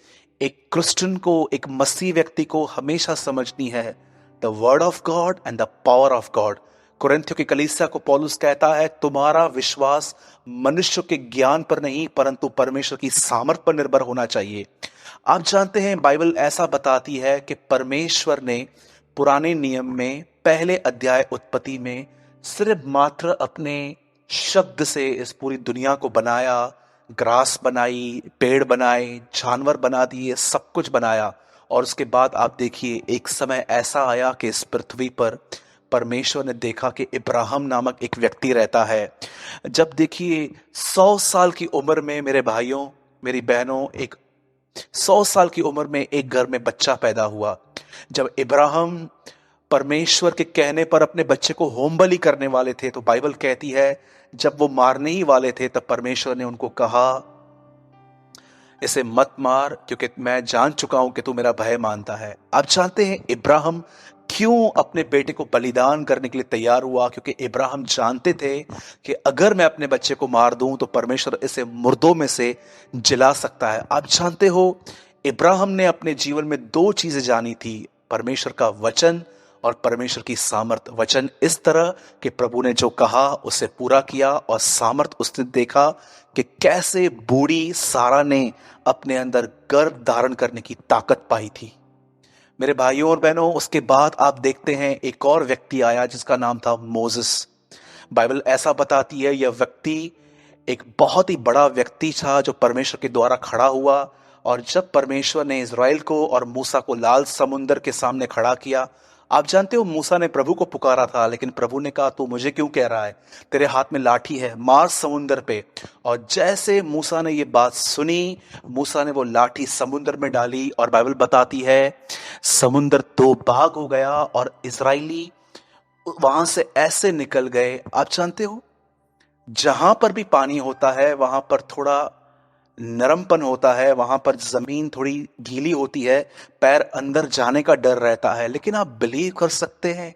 एक क्रिश्चियन को, एक मसीह व्यक्ति को हमेशा समझनी है, the word of God and the power of God. कुरिन्थियों की कलीसिया को पौलुस कहता है, तुम्हारा विश्वास मनुष्य के ज्ञान पर नहीं परंतु परमेश्वर की सामर्थ पर निर्भर होना चाहिए। आप जानते हैं बाइबल ऐसा बताती है कि परमेश्वर ने पुराने नियम में पहले अध्याय उत्पत्ति में सिर्फ मात्र अपने शब्द से इस पूरी दुनिया को बनाया। ग्रास बनाई, पेड़ बनाए, जानवर बना दिए, सब कुछ बनाया। और उसके बाद आप देखिए एक समय ऐसा आया कि इस पृथ्वी पर परमेश्वर ने देखा कि इब्राहिम नामक एक व्यक्ति रहता है। जब देखिए 100 साल की उम्र में, मेरे भाइयों मेरी बहनों, एक 100 साल की उम्र में एक घर में बच्चा पैदा हुआ। जब इब्राहिम परमेश्वर के कहने पर अपने बच्चे को होम बलि करने वाले थे, तो बाइबल कहती है जब वो मारने ही वाले थे तब परमेश्वर ने उनको कहा इसे मत मार, क्योंकि मैं जान चुका हूं कि तू मेरा भय मानता है। आप जानते हैं इब्राहिम क्यों अपने बेटे को बलिदान करने के लिए तैयार हुआ? क्योंकि इब्राहिम जानते थे कि अगर मैं अपने बच्चे को मार दूं तो परमेश्वर इसे मुर्दों में से जिला सकता है। आप जानते हो इब्राहिम ने अपने जीवन में दो चीजें जानी थी, परमेश्वर का वचन और परमेश्वर की सामर्थ। वचन इस तरह कि प्रभु ने जो कहा उसे पूरा किया, और सामर्थ उसने देखा कि कैसे बूढ़ी सारा ने अपने अंदर गर्भ धारण करने की ताकत पाई थी। मेरे भाइयों और बहनों, उसके बाद आप देखते हैं एक और व्यक्ति आया जिसका नाम था मोसेस। बाइबल ऐसा बताती है यह व्यक्ति एक बहुत ही बड़ा व्यक्ति था जो परमेश्वर के द्वारा खड़ा हुआ। और जब परमेश्वर ने इज़राइल को और मूसा को लाल समुंदर के सामने खड़ा किया, आप जानते हो मूसा ने प्रभु को पुकारा था, लेकिन प्रभु ने कहा तू मुझे क्यों कह रहा है, तेरे हाथ में लाठी है, मार समुंदर पे। और जैसे मूसा ने ये बात सुनी, मूसा ने वो लाठी समुंदर में डाली और बाइबल बताती है समुंदर दो भाग हो गया और इजराइली वहां से ऐसे निकल गए। आप जानते हो जहां पर भी पानी होता है वहां पर थोड़ा नरमपन होता है, वहां पर जमीन थोड़ी गीली होती है, पैर अंदर जाने का डर रहता है। लेकिन आप बिलीव कर सकते हैं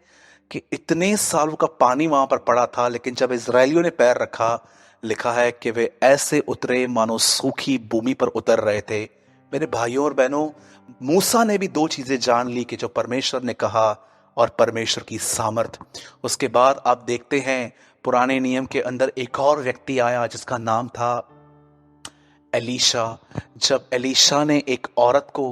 कि इतने सालों का पानी वहां पर पड़ा था, लेकिन जब इजरायलियों ने पैर रखा, लिखा है कि वे ऐसे उतरे मानो सूखी भूमि पर उतर रहे थे। मेरे भाइयों और बहनों, मूसा ने भी दो चीजें जान ली कि जो परमेश्वर ने कहा और परमेश्वर की सामर्थ। उसके बाद आप देखते हैं पुराने नियम के अंदर एक और व्यक्ति आया जिसका नाम था एलीशा। जब एलीशा ने एक औरत को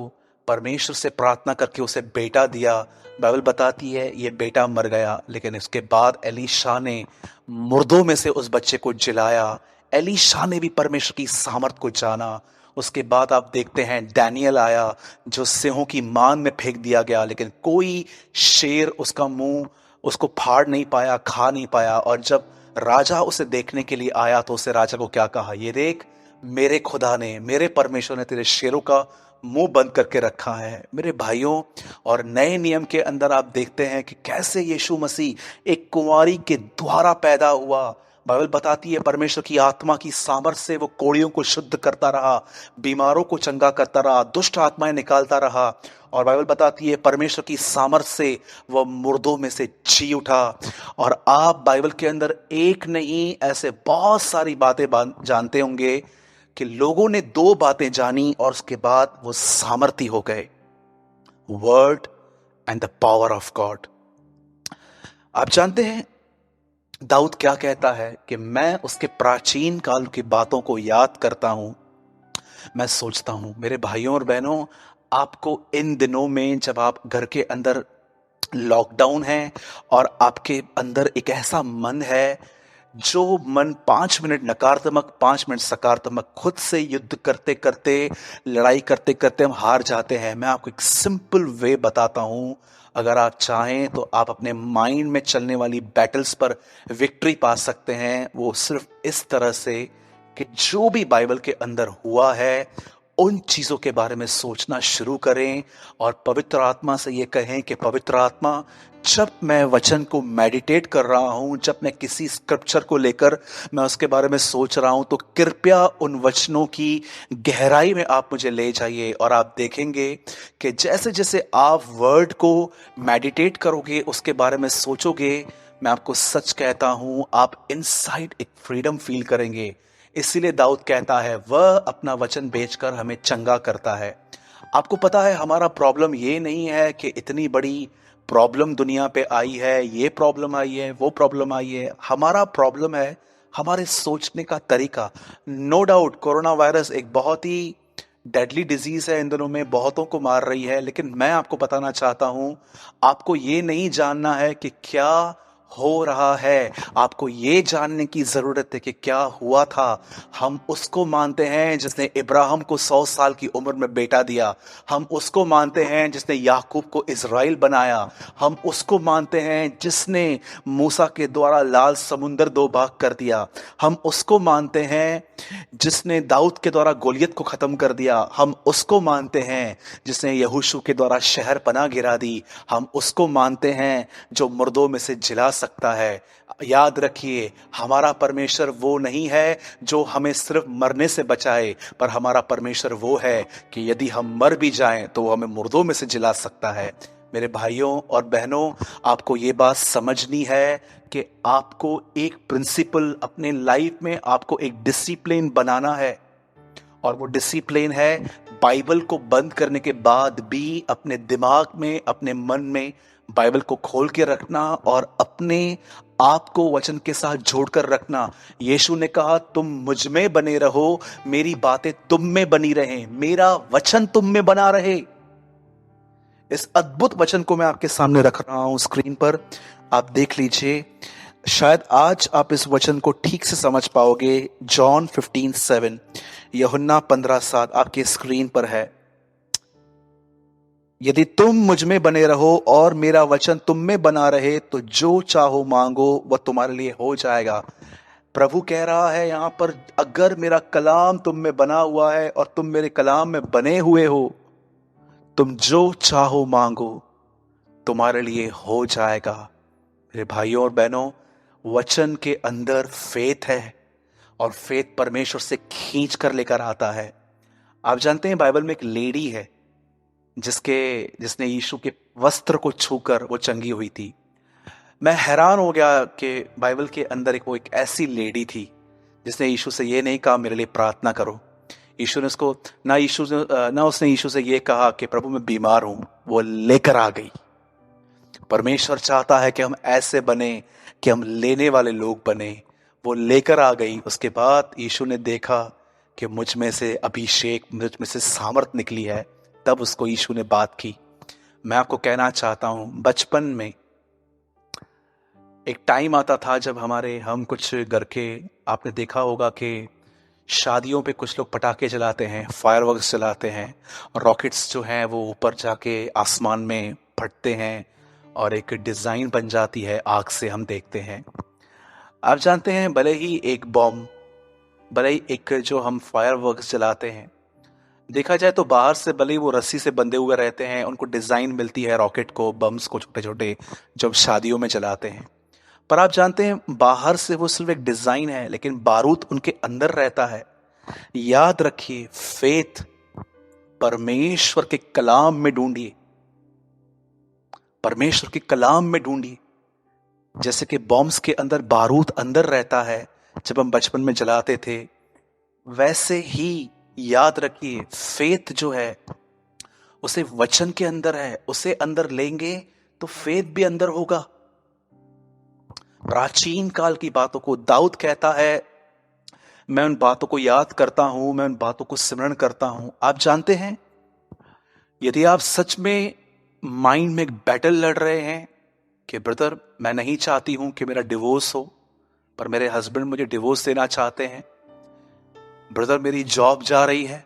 परमेश्वर से प्रार्थना करके उसे बेटा दिया, बाइबल बताती है ये बेटा मर गया, लेकिन इसके बाद एलीशा ने मुर्दों में से उस बच्चे को जिलाया। एलीशा ने भी परमेश्वर की सामर्थ को जाना। उसके बाद आप देखते हैं डैनियल आया जो सिंहों की मान में फेंक दिया गया, लेकिन कोई शेर उसका मुंह उसको फाड़ नहीं पाया, खा नहीं पाया। और जब राजा उसे देखने के लिए आया तो उसे राजा को क्या कहा, ये देख मेरे खुदा ने, मेरे परमेश्वर ने तेरे शेरों का मुंह बंद करके रखा है। मेरे भाइयों, और नए नियम के अंदर आप देखते हैं कि कैसे यीशु मसीह एक कुंवारी के द्वारा पैदा हुआ। बाइबल बताती है परमेश्वर की आत्मा की सामर्थ्य से वो कोढ़ियों को शुद्ध करता रहा, बीमारों को चंगा करता रहा, दुष्ट आत्माएं निकालता रहा। और बाइबल बताती है परमेश्वर की सामर्थ्य से वह मुर्दों में से जी उठा। और आप बाइबल के अंदर एक नहीं ऐसे बहुत सारी बातें जानते होंगे कि लोगों ने दो बातें जानी और उसके बाद वो सामर्थी हो गए, word and the power of God. आप जानते हैं दाऊद क्या कहता है कि मैं उसके प्राचीन काल की बातों को याद करता हूं, मैं सोचता हूं। मेरे भाइयों और बहनों, आपको इन दिनों में जब आप घर के अंदर लॉकडाउन है और आपके अंदर एक ऐसा मन है जो मन 5 मिनट नकारात्मक 5 मिनट सकारात्मक, खुद से युद्ध करते करते, लड़ाई करते करते हम हार जाते हैं। मैं आपको एक सिंपल वे बताता हूं, अगर आप चाहें तो आप अपने माइंड में चलने वाली बैटल्स पर विक्ट्री पा सकते हैं। वो सिर्फ इस तरह से कि जो भी बाइबल के अंदर हुआ है उन चीजों के बारे में सोचना शुरू करें और पवित्र आत्मा से ये कहें कि पवित्र आत्मा, जब मैं वचन को मेडिटेट कर रहा हूं, जब मैं किसी स्क्रिप्चर को लेकर मैं उसके बारे में सोच रहा हूं, तो कृपया उन वचनों की गहराई में आप मुझे ले जाइए। और आप देखेंगे कि जैसे जैसे आप वर्ड को मेडिटेट करोगे, उसके बारे में सोचोगे, मैं आपको सच कहता हूं आप इनसाइड एक फ्रीडम फील करेंगे। इसीलिए दाऊद कहता है वह अपना वचन बेचकर हमें चंगा करता है। आपको पता है हमारा प्रॉब्लम ये नहीं है कि इतनी बड़ी प्रॉब्लम दुनिया पे आई है, ये प्रॉब्लम आई है, वो प्रॉब्लम आई है। हमारा प्रॉब्लम है हमारे सोचने का तरीका। नो डाउट कोरोना वायरस एक बहुत ही डेडली डिजीज है, इन दिनों में बहुतों को मार रही है। लेकिन मैं आपको बताना चाहता हूं, आपको ये नहीं जानना है कि क्या हो रहा है, आपको ये जानने की जरूरत है कि क्या हुआ था। हम उसको मानते हैं जिसने इब्राहिम को 100 साल की उम्र में बेटा दिया। हम उसको मानते हैं जिसने याकूब को इज़राइल बनाया। हम उसको मानते हैं जिसने मूसा के द्वारा लाल समुंदर दो भाग कर दिया। हम उसको मानते हैं जिसने दाऊद के द्वारा गोलियत को खत्म कर दिया। हम उसको मानते हैं जिसने यहोशू के द्वारा शहर पनाह गिरा दी। हम उसको मानते हैं जो मुर्दों में से जिला सकता है। याद रखिए, हमारा परमेश्वर वो नहीं है जो हमें सिर्फ मरने से बचाए, पर हमारा परमेश्वर वो है कि यदि हम मर भी जाएं तो वो हमें मुर्दों में से जिला सकता है। मेरे भाइयों और बहनों, आपको ये बात समझनी है कि आपको एक प्रिंसिपल अपने लाइफ में, आपको एक डिसिप्लिन बनाना है। और वो डिसिप्लिन है बाइबल को बंद करने के बाद भी अपने दिमाग में, अपने मन में बाइबल को खोल के रखना और अपने आप को वचन के साथ जोड़कर रखना। यीशु ने कहा तुम मुझ में बने रहो, मेरी बातें तुम में बनी रहें, मेरा वचन तुम में बना रहे। इस अद्भुत वचन को मैं आपके सामने रख रहा हूं स्क्रीन पर, आप देख लीजिए। शायद आज आप इस वचन को ठीक से समझ पाओगे। जॉन 15:7, यूहन्ना 15:7 आपके स्क्रीन पर है। यदि तुम मुझ में बने रहो और मेरा वचन तुम में बना रहे तो जो चाहो मांगो वह तुम्हारे लिए हो जाएगा। प्रभु कह रहा है यहां पर, अगर मेरा कलाम तुम में बना हुआ है और तुम मेरे कलाम में बने हुए हो, तुम जो चाहो मांगो तुम्हारे लिए हो जाएगा। मेरे भाइयों और बहनों, वचन के अंदर फेथ है और फेथ परमेश्वर से खींच कर लेकर आता है। आप जानते हैं बाइबल में एक लेडी है जिसने यीशु के वस्त्र को छूकर वो चंगी हुई थी। मैं हैरान हो गया कि बाइबल के अंदर एक ऐसी लेडी थी जिसने यीशु से ये नहीं कहा मेरे लिए प्रार्थना करो। यीशु ने उसको ना उसने यीशु से ये कहा कि प्रभु मैं बीमार हूं, वो लेकर आ गई। परमेश्वर चाहता है कि हम ऐसे बने कि हम लेने वाले लोग बने। वो लेकर आ गई। उसके बाद यीशु ने देखा कि मुझ में से अभिषेक, मुझ में से सामर्थ निकली है, तब उसको यीशु ने बात की। मैं आपको कहना चाहता हूं, बचपन में एक टाइम आता था जब हम कुछ घर के, आपने देखा होगा कि शादियों पे कुछ लोग पटाखे जलाते हैं, फायरवर्क्स जलाते हैं, और रॉकेट्स जो हैं वो ऊपर जाके आसमान में फटते हैं और एक डिजाइन बन जाती है आग से, हम देखते हैं। आप जानते हैं भले ही एक जो हम फायरवर्क्स जलाते हैं, देखा जाए तो बाहर से भले ही वो रस्सी से बंधे हुए रहते हैं, उनको डिजाइन मिलती है रॉकेट को, बम्स को, छोटे छोटे, जब शादियों में जलाते हैं। पर आप जानते हैं बाहर से वो सिर्फ एक डिजाइन है, लेकिन बारूद उनके अंदर रहता है। याद रखिए, फेथ परमेश्वर के कलाम में ढूंढिए, परमेश्वर के कलाम में ढूंढिए। जैसे कि बॉम्ब्स के अंदर बारूद अंदर रहता है जब हम बचपन में जलाते थे, वैसे ही याद रखिए फेथ जो है उसे वचन के अंदर है, उसे अंदर लेंगे तो फेथ भी अंदर होगा। प्राचीन काल की बातों को दाऊद कहता है, मैं उन बातों को याद करता हूं, मैं उन बातों को स्मरण करता हूं। आप जानते हैं, यदि आप सच में माइंड में एक बैटल लड़ रहे हैं कि ब्रदर मैं नहीं चाहती हूं कि मेरा डिवोर्स हो, पर मेरे हस्बैंड मुझे डिवोर्स देना चाहते हैं, ब्रदर मेरी जॉब जा रही है,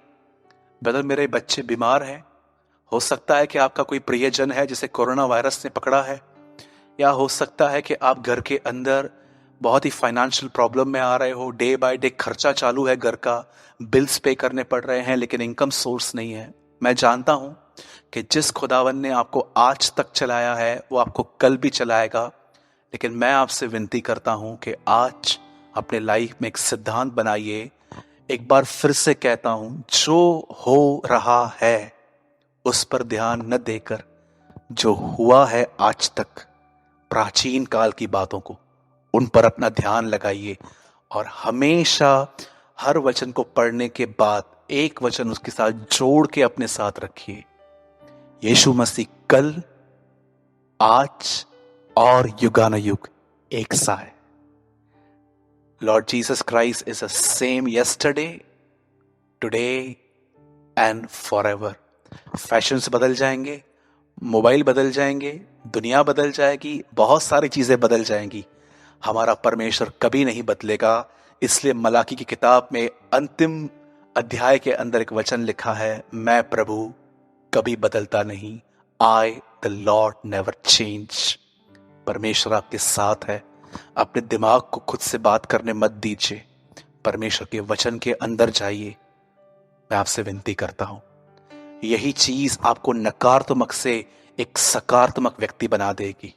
ब्रदर मेरे बच्चे बीमार हैं, हो सकता है कि आपका कोई प्रियजन है जिसे कोरोना वायरस ने पकड़ा है, या हो सकता है कि आप घर के अंदर बहुत ही फाइनेंशियल प्रॉब्लम में आ रहे हो, डे बाय डे खर्चा चालू है, घर का बिल्स पे करने पड़ रहे हैं, लेकिन इनकम सोर्स नहीं है। मैं जानता हूं कि जिस खुदावन ने आपको आज तक चलाया है वो आपको कल भी चलाएगा, लेकिन मैं आपसे विनती करता हूं कि आज अपने लाइफ में एक सिद्धांत बनाइए। एक बार फिर से कहता हूं, जो हो रहा है उस पर ध्यान न देकर जो हुआ है आज तक, प्राचीन काल की बातों को, उन पर अपना ध्यान लगाइए। और हमेशा हर वचन को पढ़ने के बाद एक वचन उसके साथ जोड़ के अपने साथ रखिए। यीशु मसीह कल, आज और युगानुयुग एक सा है। Lord Jesus Christ is the same yesterday, today and forever. Fashions बदल जाएंगे, मोबाइल बदल जाएंगे, दुनिया बदल जाएगी, बहुत सारी चीजें बदल जाएंगी, हमारा परमेश्वर कभी नहीं बदलेगा। इसलिए मलाकी की किताब में अंतिम अध्याय के अंदर एक वचन लिखा है, मैं प्रभु कभी बदलता नहीं, I the Lord never change. परमेश्वर आपके साथ है। अपने दिमाग को खुद से बात करने मत दीजिए, परमेश्वर के वचन के अंदर जाइए। मैं आपसे विनती करता हूं, यही चीज आपको नकारात्मक से एक सकारात्मक व्यक्ति बना देगी।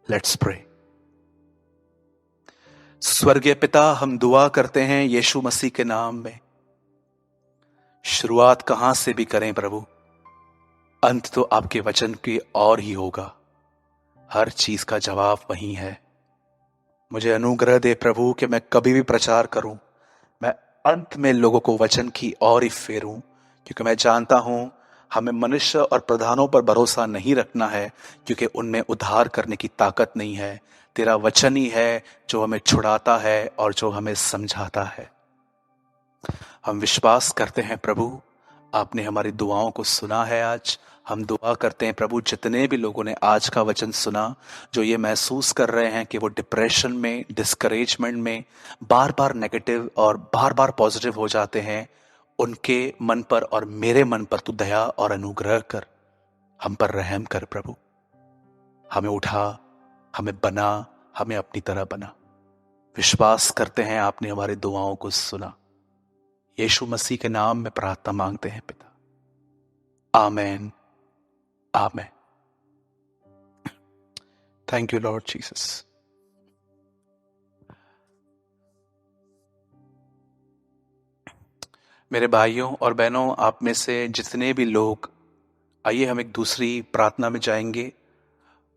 Let's pray. स्वर्गीय पिता, हम दुआ करते हैं यीशु मसीह के नाम में। शुरुआत कहां से भी करें प्रभु, अंत तो आपके वचन की और ही होगा। हर चीज का जवाब वही है। मुझे अनुग्रह दे प्रभु कि मैं कभी भी प्रचार करूं, मैं अंत में लोगों को वचन की और ही फेरूं, क्योंकि मैं जानता हूं हमें मनुष्य और प्रधानों पर भरोसा नहीं रखना है, क्योंकि उनमें उद्धार करने की ताकत नहीं है। तेरा वचन ही है जो हमें छुड़ाता है और जो हमें समझाता है। हम विश्वास करते हैं प्रभु, आपने हमारी दुआओं को सुना है। आज हम दुआ करते हैं प्रभु, जितने भी लोगों ने आज का वचन सुना, जो ये महसूस कर रहे हैं कि वो डिप्रेशन में, डिस्करेजमेंट में, बार बार नेगेटिव और बार बार पॉजिटिव हो जाते हैं, उनके मन पर और मेरे मन पर तू दया और अनुग्रह कर, हम पर रहम कर प्रभु। हमें उठा, हमें बना, हमें अपनी तरह बना। विश्वास करते हैं आपने हमारी दुआओं को सुना। यीशु मसीह के नाम में प्रार्थना मांगते हैं पिता, आमेन, आमेन। Thank you Lord Jesus. मेरे भाइयों और बहनों, आप में से जितने भी लोग, आइए हम एक दूसरी प्रार्थना में जाएंगे।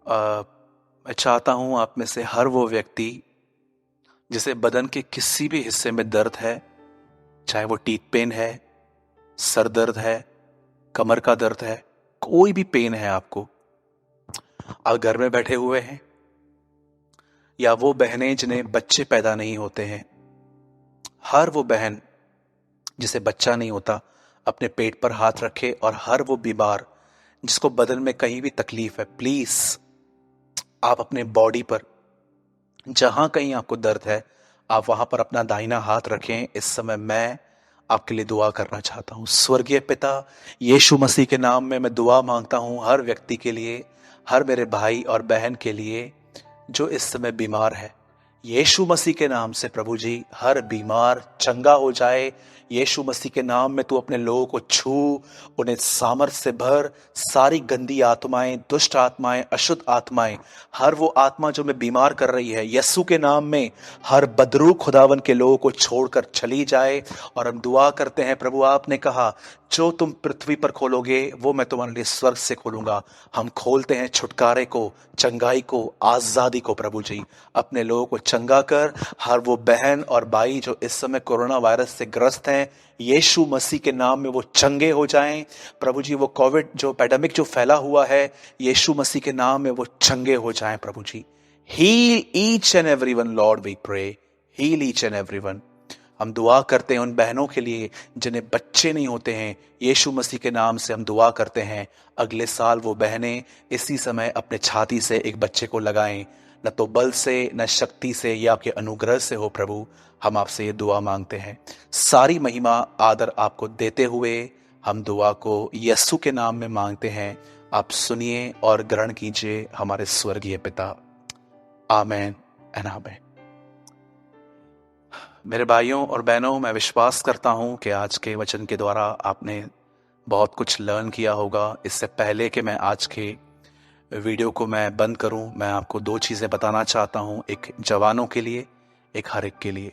मैं चाहता हूं आप में से हर वो व्यक्ति जिसे बदन के किसी भी हिस्से में दर्द है, चाहे वो टीथ पेन है, सर दर्द है, कमर का दर्द है, कोई भी पेन है आपको, आप घर में बैठे हुए हैं, या वो बहनें जिन्हें बच्चे पैदा नहीं होते हैं, हर वो बहन जिसे बच्चा नहीं होता अपने पेट पर हाथ रखे, और हर वो बीमार जिसको बदन में कहीं भी तकलीफ है, प्लीज आप अपने बॉडी पर जहां कहीं आपको दर्द है, आप वहां पर अपना दाहिना हाथ रखें। इस समय मैं आपके लिए दुआ करना चाहता हूं। स्वर्गीय पिता, यीशु मसीह के नाम में मैं दुआ मांगता हूं हर व्यक्ति के लिए, हर मेरे भाई और बहन के लिए जो इस समय बीमार है। यीशु मसीह के नाम से प्रभु जी, हर बीमार चंगा हो जाए। यीशु मसीह के नाम में तू अपने लोगों को छू, उन्हें सामर्थ्य से भर। सारी गंदी आत्माएं, दुष्ट आत्माएं, अशुद्ध आत्माएं, हर वो आत्मा जो मैं बीमार कर रही है, यीशु के नाम में हर बदरू खुदावन के लोगों को छोड़कर चली जाए। और हम दुआ करते हैं प्रभु, आपने कहा जो तुम पृथ्वी पर खोलोगे वो मैं तुम्हारे लिए स्वर्ग से खोलूंगा। हम खोलते हैं छुटकारे को, चंगाई को, आजादी को। प्रभु जी, अपने लोगों को चंगा कर। हर वो बहन और भाई जो इस समय कोरोना वायरस से ग्रस्त हैं, यीशु मसीह के नाम में वो चंगे हो जाएं। प्रभु जी, वो कोविड जो पैडेमिक जो फैला हुआ है, यीशु मसीह के नाम में वो चंगे हो जाएं। प्रभु जी, heal each and everyone Lord, we pray, heal each and everyone. हम दुआ करते हैं उन बहनों के लिए जिन्हें बच्चे नहीं होते हैं, यीशु मसीह के नाम से हम दुआ करते हैं अगले साल वो बहनें इसी समय अपने छाती से एक बच्चे को लगाएं। न तो बल से, न शक्ति से, या आपके अनुग्रह से हो प्रभु। हम आपसे ये दुआ मांगते हैं। सारी महिमा आदर आपको देते हुए हम दुआ को यीशु के नाम में मांगते हैं। आप सुनिए और ग्रहण कीजिए हमारे स्वर्गीय पिता, आमेन एंड आमेन। मेरे भाइयों और बहनों, मैं विश्वास करता हूं कि आज के वचन के द्वारा आपने बहुत कुछ लर्न किया होगा। इससे पहले कि मैं आज के वीडियो को मैं बंद करूं, मैं आपको दो चीज़ें बताना चाहता हूं, एक जवानों के लिए, एक हर एक के लिए।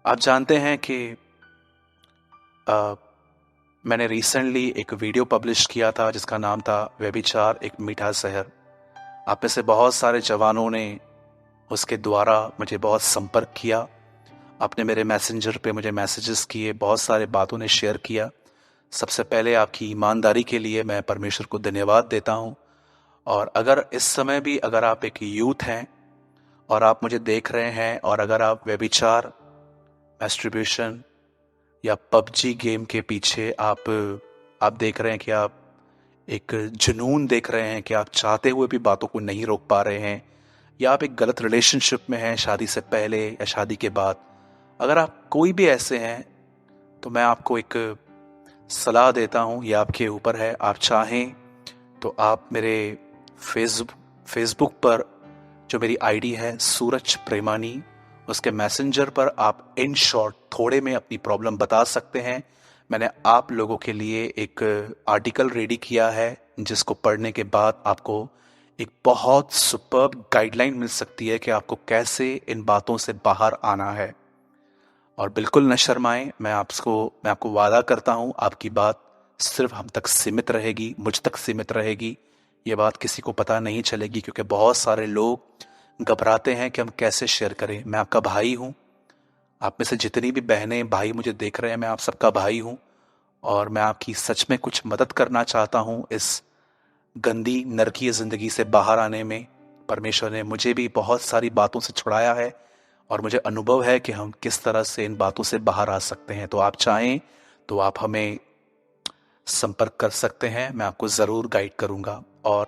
आप जानते हैं कि मैंने रिसेंटली एक वीडियो पब्लिश किया था जिसका नाम था व्यभिचार एक मीठा जहर। आप में से बहुत सारे जवानों ने उसके द्वारा मुझे बहुत संपर्क किया। आपने मेरे मैसेंजर पे मुझे मैसेजेस किए, बहुत सारे बातों ने शेयर किया। सबसे पहले आपकी ईमानदारी के लिए मैं परमेश्वर को धन्यवाद देता हूं। और अगर इस समय भी अगर आप एक यूथ हैं और आप मुझे देख रहे हैं, और अगर आप व्यभिचार, मैस्टरबेशन या पबजी गेम के पीछे आप देख रहे हैं कि आप एक जुनून देख रहे हैं कि आप चाहते हुए भी बातों को नहीं रोक पा रहे हैं, या आप एक गलत रिलेशनशिप में हैं शादी से पहले या शादी के बाद, अगर आप कोई भी ऐसे हैं तो मैं आपको एक सलाह देता हूं, ये आपके ऊपर है। आप चाहें तो आप मेरे फेसबुक पर जो मेरी आईडी है सूरज प्रेमानी, उसके मैसेंजर पर आप इन शॉर्ट थोड़े में अपनी प्रॉब्लम बता सकते हैं। मैंने आप लोगों के लिए एक आर्टिकल रेडी किया है जिसको पढ़ने के बाद आपको एक बहुत सुपर्ब गाइडलाइन मिल सकती है कि आपको कैसे इन बातों से बाहर आना है। और बिल्कुल न शर्माएं, मैं आपको वादा करता हूं आपकी बात सिर्फ हम तक सीमित रहेगी, मुझ तक सीमित रहेगी। ये बात किसी को पता नहीं चलेगी, क्योंकि बहुत सारे लोग घबराते हैं कि हम कैसे शेयर करें। मैं आपका भाई हूं, आप में से जितनी भी बहनें भाई मुझे देख रहे हैं, मैं आप सबका भाई हूं, और मैं आपकी सच में कुछ मदद करना चाहता हूं इस गंदी नरकीय जिंदगी से बाहर आने में। परमेश्वर ने मुझे भी बहुत सारी बातों से छुड़ाया है और मुझे अनुभव है कि हम किस तरह से इन बातों से बाहर आ सकते हैं। तो आप चाहें तो आप हमें संपर्क कर सकते हैं, मैं आपको ज़रूर गाइड करूंगा। और